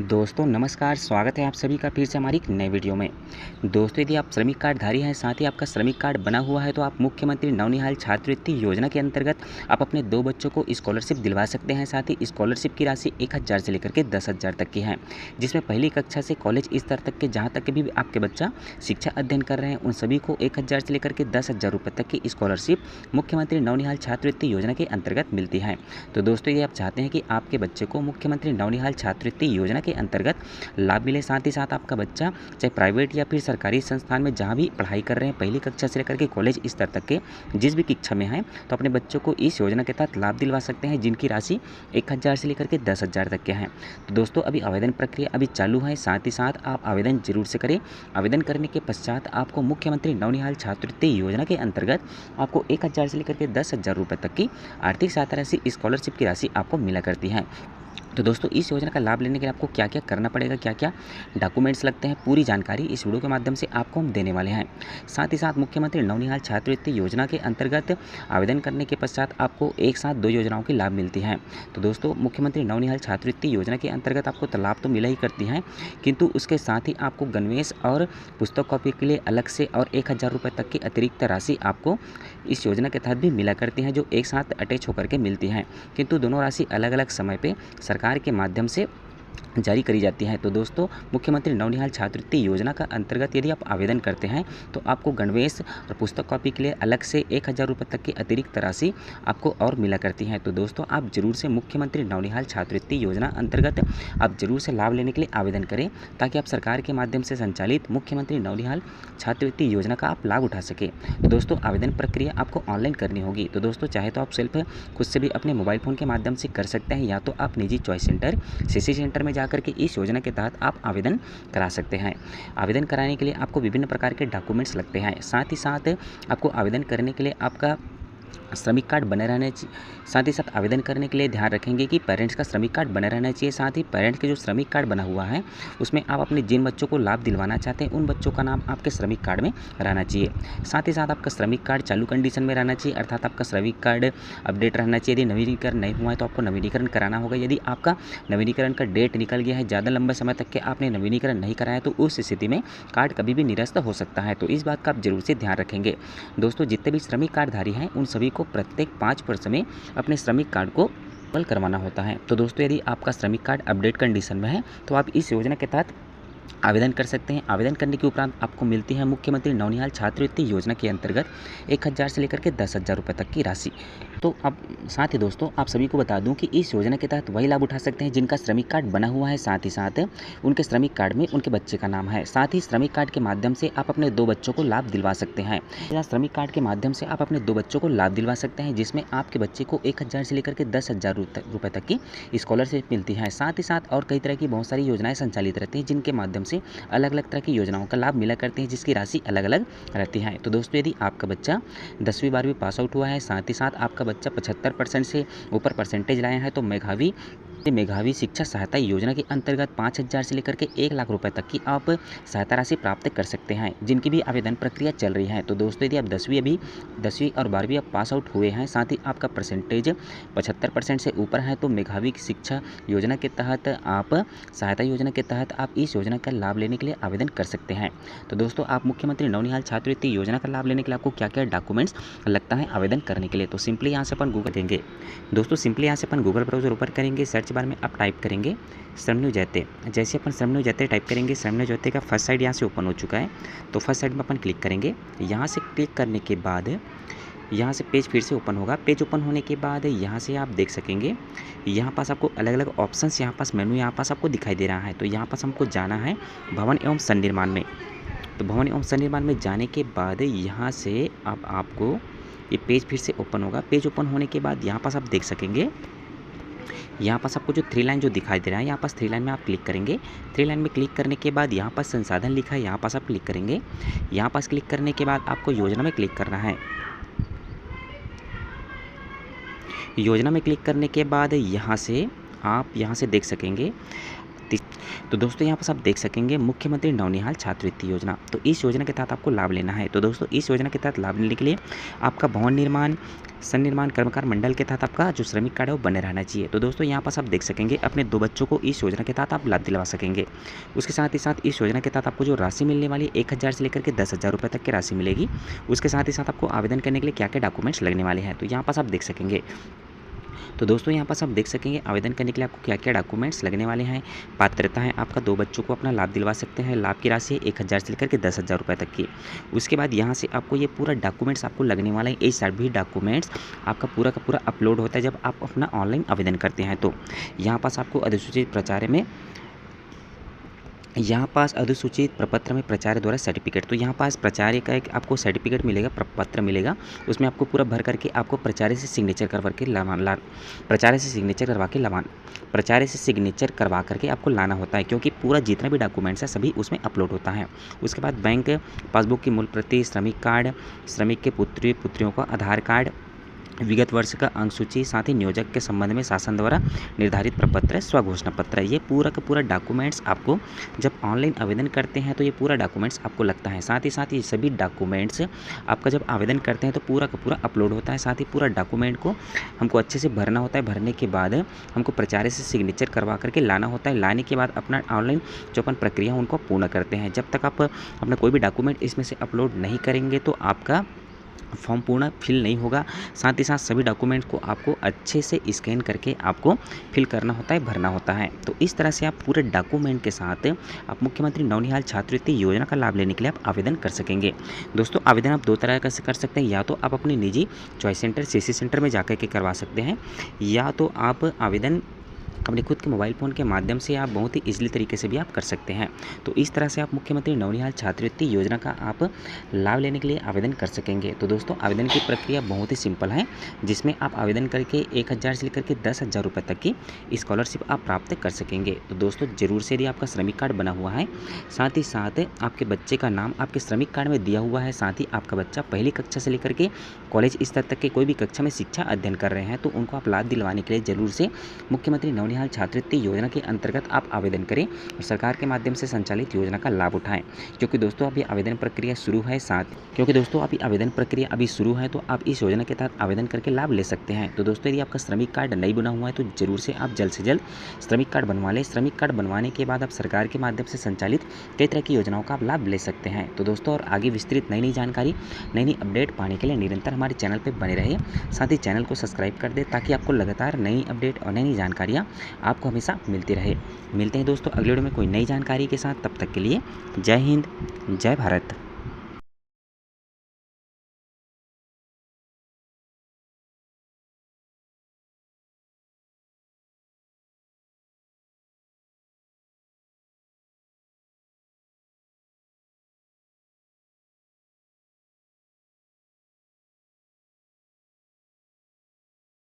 दोस्तों नमस्कार, स्वागत है आप सभी का फिर से हमारी एक नए वीडियो में। दोस्तों यदि आप श्रमिक कार्डधारी हैं, साथ ही आपका श्रमिक कार्ड बना हुआ है, तो आप मुख्यमंत्री नवनिहाल छात्रवृत्ति योजना के अंतर्गत आप अपने 2 बच्चों को स्कॉलरशिप दिलवा सकते हैं। साथ ही स्कॉलरशिप की राशि 1000 से लेकर के 10,000 तक की है, जिसमें पहली कक्षा से कॉलेज स्तर तक के जहाँ तक के भी आपके बच्चा शिक्षा अध्ययन कर रहे हैं, उन सभी को 1000 से लेकर के 10,000 रुपये तक की स्कॉलरशिप मुख्यमंत्री नवनिहाल छात्रवृत्ति योजना के अंतर्गत मिलती है। तो दोस्तों यदि आप चाहते हैं कि आपके बच्चे को मुख्यमंत्री नवनिहाल छात्रवृत्ति योजना के अंतर्गत लाभ मिले, साथ ही साथ आपका बच्चा चाहे प्राइवेट या फिर सरकारी संस्थान में जहाँ भी पढ़ाई कर रहे हैं, पहली कक्षा से लेकर के कॉलेज स्तर तक के जिस भी कक्षा में हैं, तो अपने बच्चों को इस योजना के तहत लाभ दिलवा सकते हैं, जिनकी राशि 1000 से लेकर के 10,000 तक के हैं। तो दोस्तों अभी आवेदन प्रक्रिया अभी चालू है, साथ ही साथ आप आवेदन जरूर से करें। आवेदन करने के पश्चात आपको मुख्यमंत्री नवनिहाल छात्रवृत्ति योजना के अंतर्गत आपको 1000 से लेकर के 10,000 रुपये तक की आर्थिक सहायता राशि, स्कॉलरशिप की राशि आपको मिला करती है। तो दोस्तों इस योजना का लाभ लेने के लिए आपको क्या क्या करना पड़ेगा, क्या क्या डॉक्यूमेंट्स लगते हैं, पूरी जानकारी इस वीडियो के माध्यम से आपको हम देने वाले हैं। साथ ही साथ मुख्यमंत्री नवनिहाल छात्रवृत्ति योजना के अंतर्गत आवेदन करने के पश्चात आपको एक साथ 2 योजनाओं की लाभ मिलती हैं। तो दोस्तों मुख्यमंत्री नवनिहाल छात्रवृत्ति योजना के अंतर्गत आपको तो लाभ तो मिला ही करती हैं, किंतु उसके साथ ही आपको गणवेश और पुस्तक कॉपी के लिए अलग से और 1000 रुपये तक की अतिरिक्त राशि आपको इस योजना के तहत भी मिला करती हैं, जो एक साथ अटैच होकर के मिलती हैं, किंतु दोनों राशि अलग अलग समय पे सरकार के माध्यम से जारी करी जाती है। तो दोस्तों मुख्यमंत्री नवनिहाल छात्रवृत्ति योजना का अंतर्गत यदि आप आवेदन करते हैं, तो आपको गणवेश और पुस्तक कॉपी के लिए अलग से 1000 रुपये तक की अतिरिक्त राशि आपको और मिला करती है। तो दोस्तों आप जरूर से मुख्यमंत्री नवनिहाल छात्रवृत्ति योजना अंतर्गत आप जरूर से लाभ लेने के लिए आवेदन करें, ताकि आप सरकार के माध्यम से संचालित मुख्यमंत्री नवनिहाल छात्रवृत्ति योजना का आप लाभ उठा सके। तो दोस्तों आवेदन प्रक्रिया आपको ऑनलाइन करनी होगी। तो दोस्तों चाहे तो आप सेल्फ खुद से भी अपने मोबाइल फ़ोन के माध्यम से कर सकते हैं, या तो आप निजी चॉइस सेंटर सीसी सेंटर में जाकर के इस योजना के तहत आप आवेदन करा सकते हैं। आवेदन कराने के लिए आपको विभिन्न प्रकार के डॉक्यूमेंट्स लगते हैं। साथ ही साथ आपको आवेदन करने के लिए आपका श्रमिक कार्ड बने रहने चाहिए। साथ ही साथ आवेदन करने के लिए ध्यान रखेंगे कि पेरेंट्स का श्रमिक कार्ड बना रहना चाहिए। साथ ही पेरेंट्स के जो श्रमिक कार्ड बना हुआ है, उसमें आप अपने जिन बच्चों को लाभ दिलवाना चाहते हैं, उन बच्चों का नाम आपके श्रमिक कार्ड में रहना चाहिए। साथ ही साथ आपका श्रमिक कार्ड चालू कंडीशन में रहना चाहिए, अर्थात आपका श्रमिक कार्ड अपडेट रहना चाहिए। यदि नवीनीकरण नहीं हुआ है तो आपको नवीनीकरण कराना होगा। यदि आपका नवीनीकरण का डेट निकल गया है, ज़्यादा लंबे समय तक के आपने नवीनीकरण नहीं कराया, तो उस स्थिति में कार्ड कभी भी निरस्त हो सकता है। तो इस बात का आप जरूर से ध्यान रखेंगे। दोस्तों जितने भी श्रमिक कार्डधारी हैं, उन सभी को प्रत्येक 5 वर्ष में अपने श्रमिक कार्ड को अपडेट करवाना होता है। तो दोस्तों यदि आपका श्रमिक कार्ड अपडेट कंडीशन में है, तो आप इस योजना के तहत आवेदन कर सकते हैं। आवेदन करने के उपरांत आपको मिलती है मुख्यमंत्री नवनिहाल छात्रवृत्ति योजना के अंतर्गत 1000 से लेकर के 10,000 रुपये तक की राशि। तो अब साथ ही दोस्तों आप सभी को बता दूं कि इस योजना के तहत वही लाभ उठा सकते हैं जिनका श्रमिक कार्ड बना हुआ है, साथ ही साथ उनके श्रमिक कार्ड में उनके बच्चे का नाम है। साथ ही श्रमिक कार्ड के माध्यम से आप अपने 2 बच्चों को लाभ दिलवा सकते हैं। श्रमिक कार्ड के माध्यम से आप अपने 2 बच्चों को लाभ दिलवा सकते हैं, जिसमें आपके बच्चे को 1000 से लेकर के 10,000 रुपये तक की स्कॉलरशिप मिलती है। साथ ही साथ और कई तरह की बहुत सारी योजनाएं संचालित रहती हैं, जिनके माध्यम से अलग अलग तरह की योजनाओं का लाभ मिला करते हैं, जिसकी राशि अलग अलग रहती है। तो दोस्तों यदि आपका बच्चा 10वीं 12वीं पास आउट हुआ है, साथ ही साथ आपका बच्चा 75% से ऊपर परसेंटेज लाया है, तो मेधावी शिक्षा सहायता योजना के अंतर्गत 5000 से लेकर के 1 लाख रुपए तक की आप सहायता राशि प्राप्त कर सकते हैं, जिनकी भी आवेदन प्रक्रिया चल रही है। तो दोस्तों यदि आप 10वीं और 12वीं आप पास आउट हुए हैं, साथ ही आपका परसेंटेज 75% से ऊपर है, तो मेधावी शिक्षा योजना के तहत आप सहायता योजना के तहत आप इस योजना का लाभ लेने के लिए आवेदन कर सकते हैं। तो दोस्तों आप मुख्यमंत्री नवनिहाल छात्रवृत्ति योजना का लाभ लेने के लिए आपको क्या क्या डॉक्यूमेंट्स लगता है आवेदन करने के लिए, तो सिंपली यहाँ से अपन गूगल करेंगे। दोस्तों सिंपली यहाँ से अपन गूगल ब्राउजर ओपन करेंगे, सर्च बार में आप टाइप करेंगे श्रमनियोजन जैते। जैसे अपन श्रमनियोजन जैते टाइप करेंगे, श्रमनियोजन जैते का फर्स्ट साइड यहाँ से ओपन हो चुका है। तो फर्स्ट साइड में अपन क्लिक करेंगे। यहाँ से क्लिक करने के बाद यहाँ से पेज फिर से ओपन होगा। पेज ओपन होने के बाद यहाँ से आप देख सकेंगे, यहाँ पास आपको अलग अलग ऑप्शंस, यहाँ पास मेनू यहाँ पास आपको दिखाई दे रहा है। तो यहाँ पास हमको जाना है भवन एवं सन्निर्माण में। तो भवन एवं सन्निर्माण में जाने के बाद यहाँ से अब आपको ये पेज फिर से ओपन होगा। पेज ओपन होने के बाद यहाँ पास आप देख सकेंगे, यहाँ पास आपको जो 3 लाइन जो दिखाई दे रहा है, यहाँ पास 3 लाइन में आप क्लिक करेंगे। 3 लाइन में क्लिक करने के बाद यहाँ पास संसाधन लिखा है, यहाँ पास आप क्लिक करेंगे। यहाँ पास क्लिक करने के बाद आपको योजना में क्लिक करना है। योजना में क्लिक करने के बाद यहाँ से आप यहाँ से देख सकेंगे तो दोस्तों यहाँ पर आप देख सकेंगे मुख्यमंत्री नवनिहाल छात्रवृत्ति योजना। तो इस योजना के तहत आपको लाभ लेना है। तो दोस्तों इस योजना के तहत लाभ लेने के लिए आपका भवन निर्माण सन्निर्माण कर्मकार मंडल के तहत आपका जो श्रमिक कार्ड है वो बने रहना चाहिए। तो दोस्तों यहाँ पर आप देख सकेंगे अपने 2 बच्चों को इस योजना के तहत आप लाभ दिलवा सकेंगे। उसके साथ ही साथ इस योजना के तहत आपको जो राशि मिलने वाली है 1000 से लेकर के 10,000 रुपये तक की राशि मिलेगी। उसके साथ ही साथ आपको आवेदन करने के लिए क्या क्या डॉक्यूमेंट्स लगने वाले हैं तो यहाँ पर आप देख सकेंगे। तो दोस्तों यहाँ पर आप देख सकेंगे आवेदन करने के लिए आपको क्या क्या डॉक्यूमेंट्स लगने वाले हैं। पात्रता है आपका 2 बच्चों को अपना लाभ दिलवा सकते हैं। लाभ की राशि 1000 से लेकर के 10,000 रुपये तक की। उसके बाद यहाँ से आपको ये पूरा डॉक्यूमेंट्स आपको लगने वाला है। ये सभी डॉक्यूमेंट्स आपका पूरा का पूरा अपलोड होता है जब आप अपना ऑनलाइन आवेदन करते हैं। तो यहाँ पास आपको अधिसूचित प्रचार में अधिसूचित प्रपत्र में प्राचार्य द्वारा सर्टिफिकेट। तो यहाँ पास प्राचार्य का एक आपको सर्टिफिकेट मिलेगा, प्रपत्र मिलेगा। उसमें आपको पूरा भर करके आपको प्राचार्य से सिग्नेचर करवा के प्राचार्य से सिग्नेचर करवा करके आपको लाना होता है, क्योंकि पूरा जितना भी डॉक्यूमेंट्स है सभी उसमें अपलोड होता है। उसके बाद बैंक पासबुक की मूल प्रति, श्रमिक कार्ड, श्रमिक के पुत्रियों का आधार कार्ड, विगत वर्ष का अंक सूची, साथ ही नियोजक के संबंध में शासन द्वारा निर्धारित प्रपत्र, स्वघोषणा पत्र। ये पूरा का पूरा डॉक्यूमेंट्स आपको जब ऑनलाइन आवेदन करते हैं तो ये पूरा डॉक्यूमेंट्स आपको लगता है। साथ ही ये सभी डॉक्यूमेंट्स आपका जब आवेदन करते हैं तो पूरा का पूरा अपलोड होता है। साथ ही पूरा डॉक्यूमेंट को हमको अच्छे से भरना होता है। भरने के बाद हमको प्राचार्य से सिग्नेचर करवा करके लाना होता है। लाने के बाद अपना ऑनलाइन जो अपन प्रक्रिया उनको पूर्ण करते हैं। जब तक आप अपना कोई भी डॉक्यूमेंट इसमें से अपलोड नहीं करेंगे तो आपका फॉर्म पूर्ण फिल नहीं होगा। साथ ही साथ सभी डॉक्यूमेंट को आपको अच्छे से स्कैन करके आपको फिल करना होता है, भरना होता है। तो इस तरह से आप पूरे डॉक्यूमेंट के साथ आप मुख्यमंत्री नवनिहाल छात्रवृत्ति योजना का लाभ लेने के लिए आप आवेदन कर सकेंगे। दोस्तों आवेदन आप 2 तरह का से कर सकते हैं। या तो आप अपने निजी चॉइस सेंटर सीसी सेंटर में जाकर के करवा सकते हैं, या तो आप आवेदन अपने खुद के मोबाइल फ़ोन के माध्यम से आप बहुत ही ईजिली तरीके से भी आप कर सकते हैं। तो इस तरह से आप मुख्यमंत्री नवनिहाल छात्रवृत्ति योजना का आप लाभ लेने के लिए आवेदन कर सकेंगे। तो दोस्तों आवेदन की प्रक्रिया बहुत ही सिंपल है, जिसमें आप आवेदन करके 1000 से लेकर के 10,000 रुपये तक की स्कॉलरशिप आप प्राप्त कर सकेंगे। तो दोस्तों ज़रूर से यदि आपका श्रमिक कार्ड बना हुआ है, साथ ही साथ आपके बच्चे का नाम आपके श्रमिक कार्ड में दिया हुआ है, साथ ही आपका बच्चा पहली कक्षा से लेकर के कॉलेज स्तर तक के कोई भी कक्षा में शिक्षा अध्ययन कर रहे हैं, तो उनको आप लाभ दिलवाने के लिए ज़रूर से मुख्यमंत्री नवनिहाल छात्रवृत्ति योजना के अंतर्गत आप आवेदन करें और सरकार के माध्यम से संचालित योजना का लाभ उठाएं। क्योंकि दोस्तों अभी आवेदन प्रक्रिया शुरू है तो आप इस योजना के तहत आवेदन करके लाभ ले सकते हैं। तो दोस्तों यदि आपका श्रमिक कार्ड नहीं बना हुआ है तो जरूर से आप जल्द से जल्द श्रमिक कार्ड बनवा लें। श्रमिक कार्ड बनवाने के बाद आप सरकार के माध्यम से संचालित कई तरह की योजनाओं का आप लाभ ले सकते हैं। तो दोस्तों और आगे विस्तृत नई जानकारी, नई अपडेट पाने के लिए निरंतर हमारे चैनल पर बने रहिए। साथ ही चैनल को सब्सक्राइब कर दें ताकि आपको लगातार नई अपडेट और नई जानकारियाँ आपको हमेशा मिलती रहे। मिलते हैं दोस्तों अगले वीडियो में कोई नई जानकारी के साथ। तब तक के लिए जय हिंद, जय भारत।